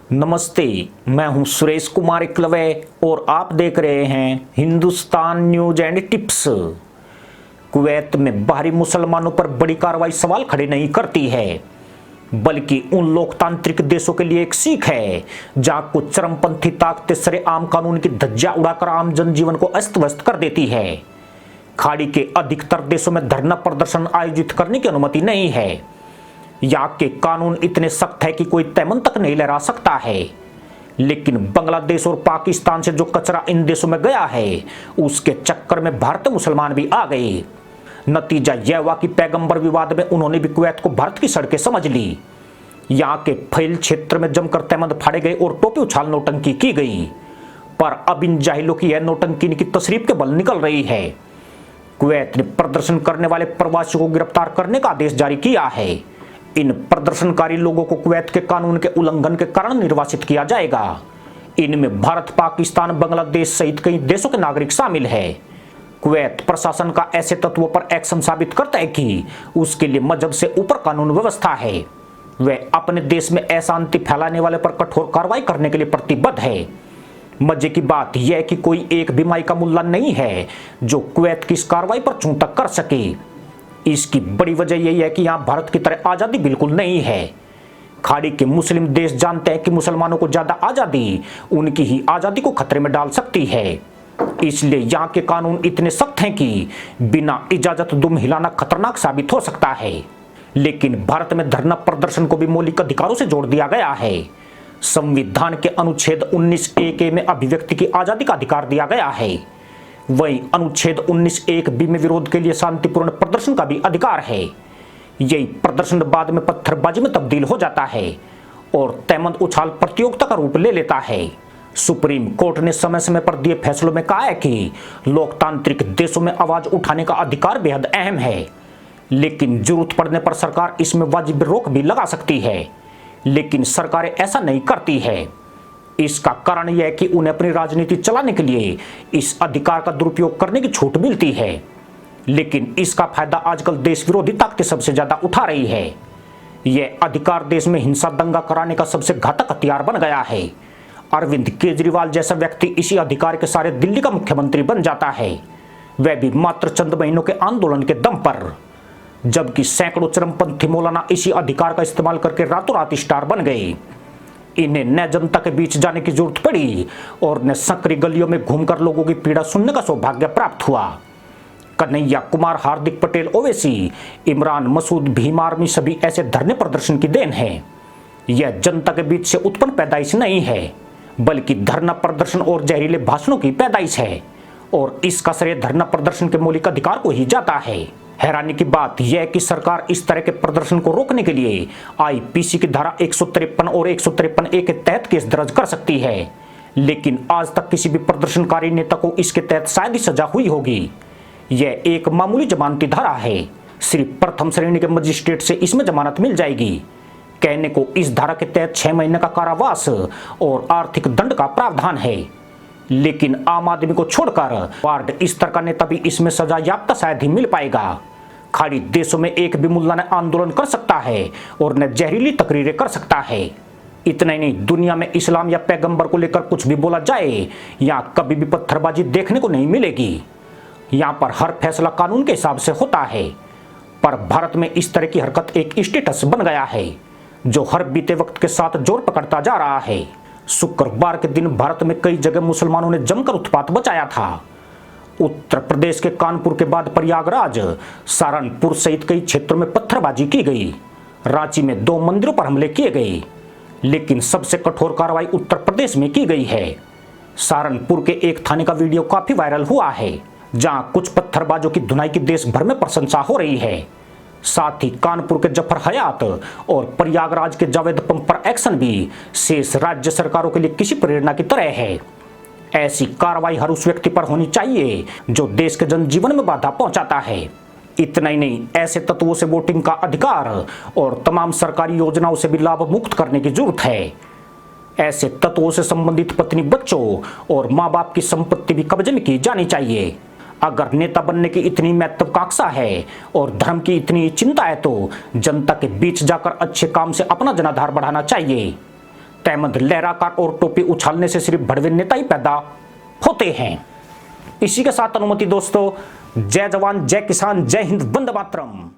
नमस्ते। मैं हूं सुरेश कुमार एकलवे और आप देख रहे हैं Hindustan news and tips. Kuwait में बाहरी मुसलमानों पर बड़ी कार्रवाई सवाल खड़े नहीं करती है, बल्कि उन लोकतांत्रिक देशों के लिए एक सीख है जहां कुछ चरमपंथी ताकतें सरेआम कानून की धज्जियां उड़ाकर आम जनजीवन को अस्त व्यस्त कर देती है। खाड़ी के अधिकतर देशों में धरना प्रदर्शन आयोजित करने की अनुमति नहीं है। यहाँ के कानून इतने सख्त है कि कोई तैमन तक नहीं लहरा सकता है। लेकिन बांग्लादेश और पाकिस्तान से जो कचरा इन देशों में गया है, उसके चक्कर में भारतीय मुसलमान भी आ गए। नतीजा यह हुआ कि पैगंबर विवाद में उन्होंने भी कुवैत को भारत की सड़कें समझ ली। यहाँ के फैल क्षेत्र में जमकर तहमद फाड़े गए और टोपी उछाल नौटंकी की गई। पर अब इन जाहिलों की यह नौटंकी इनकी तशरीफ के बल निकल रही है। कुवैत ने प्रदर्शन करने वाले प्रवासियों को गिरफ्तार करने का आदेश जारी किया है। इन प्रदर्शनकारी लोगों को कुवैत के कानून के उल्लंघन के कारण निर्वासित किया जाएगा। इनमें भारत, पाकिस्तान, बांग्लादेश सहित कई देशों के नागरिक शामिल है। कुवैत प्रशासन का ऐसे तत्वों पर एक्शन साबित करता है कि उसके लिए मजहब से ऊपर कानून व्यवस्था है। वह अपने देश में अशांति फैलाने वाले पर कठोर कार्रवाई करने के लिए प्रतिबद्ध है। मजे की बात यह है कि कोई एक भी माई का मुल्ला नहीं है जो कुवैत की इस कार्रवाई पर चूं तक कर सके। इसकी बड़ी वजह यही है कि यहाँ भारत की तरह आज़ादी बिल्कुल नहीं है। खाड़ी के मुस्लिम देश जानते हैं कि मुसलमानों को ज़्यादा आज़ादी उनकी ही आज़ादी को खतरे में डाल सकती है। इसलिए यहाँ के कानून इतने सख्त हैं कि बिना इजाज़त दुम हिलाना खतरनाक साबित हो सकता है। लेकिन भारत में धरना प्रदर्शन को भी मौलिक अधिकारों से जोड़ दिया गया है। संविधान के अनुच्छेद 19(a) में अभिव्यक्ति की आज़ादी का अधिकार दिया गया है। वहीं अनुच्छेद 19(1)(b) में विरोध के लिए शांतिपूर्ण प्रदर्शन का भी अधिकार है। यही प्रदर्शन बाद में पत्थरबाजी में तब्दील हो जाता है और तहमद उछाल प्रतियोगिता का रूप ले लेता है। सुप्रीम कोर्ट ने समय समय पर दिए फैसलों में कहा है कि लोकतांत्रिक देशों में आवाज उठाने का अधिकार बेहद अहम है, लेकिन जरूरत पड़ने पर सरकार इसमें वाजिब रोक भी लगा सकती है। लेकिन सरकारें ऐसा नहीं करती है। इसका कारण यह है कि उन्हें अपनी राजनीति चलाने के लिए इस अधिकार का दुरुपयोग करने की छूट मिलती है। लेकिन इसका फायदा आजकल देश विरोधी ताकतें सबसे ज्यादा उठा रही है। यह अधिकार देश में हिंसा दंगा कराने का सबसे घातक हथियार बन गया है। अरविंद केजरीवाल जैसा व्यक्ति इसी अधिकार के सारे दिल्ली का मुख्यमंत्री बन जाता है, वह भी मात्र चंद महीनों के आंदोलन के दम पर। जबकि सैकड़ों चरमपंथी मौलाना इसी अधिकार का इस्तेमाल करके रातों रात स्टार बन गए। इन्हें न जनता के बीच जाने की जरूरत पड़ी और न संकरी गलियों में घूमकर लोगों की पीड़ा सुनने का सौभाग्य प्राप्त हुआ। कन्हैया कुमार, हार्दिक पटेल ओवैसी, इमरान मसूद, भीम आर्मी सभी ऐसे धरने प्रदर्शन की देन है। यह जनता के बीच से उत्पन्न पैदाइश नहीं है, बल्कि धरना प्रदर्शन और जहरीले भाषणों की पैदाइश है। और इसका श्रेय धरना प्रदर्शन के मौलिक अधिकार को ही जाता है। हैरानी की बात यह है कि सरकार इस तरह के प्रदर्शन को रोकने के लिए आईपीसी की धारा 153 और 153(a) के तहत केस दर्ज कर सकती है, लेकिन आज तक किसी भी प्रदर्शनकारी नेता को इसके तहत शायद ही सजा हुई होगी। यह एक मामूली जमानती धारा है। सिर्फ प्रथम श्रेणी के मजिस्ट्रेट से इसमें जमानत मिल जाएगी। कहने को इस धारा के तहत 6 महीने का कारावास और आर्थिक दंड का प्रावधान है, लेकिन आम आदमी को छोड़कर वार्ड स्तर का नेता भी इसमें सजा याफ्ता शायद ही मिल पाएगा। खाड़ी देशों में एक भी मुल्ला न आंदोलन कर सकता है और न जहरीली तकरीरें कर सकता है। इतना ही नहीं, दुनिया में इस्लाम या पैगंबर को लेकर कुछ भी बोला जाए, यहाँ कभी भी पत्थरबाजी देखने को नहीं मिलेगी। यहाँ पर हर फैसला कानून के हिसाब से होता है। पर भारत में इस तरह की हरकत एक स्टेटस बन गया है जो हर बीते वक्त के साथ जोर पकड़ता जा रहा है। शुक्रवार के दिन भारत में कई जगह मुसलमानों ने जमकर उत्पात मचाया था। उत्तर प्रदेश के कानपुर के बाद प्रयागराज, सहारनपुर सहित कई क्षेत्रों में पत्थरबाजी की गई। रांची में 2 मंदिरों पर हमले किए गए। लेकिन सबसे कठोर कार्रवाई उत्तर प्रदेश में की गई है। सहारनपुर के एक थाने का वीडियो काफी वायरल हुआ है, जहां कुछ पत्थरबाजों की धुनाई की देश भर में प्रशंसा हो रही है। साथ ही कानपुर के जफर हयात और प्रयागराज के जावेद पंप पर एक्शन भी शेष राज्य सरकारों के लिए किसी प्रेरणा की तरह है। ऐसी कार्रवाई हर उस व्यक्ति पर होनी चाहिए जो देश के जनजीवन में बाधा पहुंचाता है। इतना ही नहीं, ऐसे तत्वों से वोटिंग का अधिकार और तमाम सरकारी योजनाओं से भी लाभ मुक्त करने की जरूरत है। ऐसे तत्वों से संबंधित पत्नी, बच्चों और माँ बाप की संपत्ति भी कब्जे में की जानी चाहिए। अगर नेता बनने की इतनी महत्वाकांक्षा है और धर्म की इतनी चिंता है तो जनता के बीच जाकर अच्छे काम से अपना जनाधार बढ़ाना चाहिए। तहमद लहराकर और टोपी उछालने से सिर्फ भड़वे नेता ही पैदा होते हैं। इसी के साथ अनुमति दोस्तों, जय जवान जय किसान जय हिंद वंदे मातरम।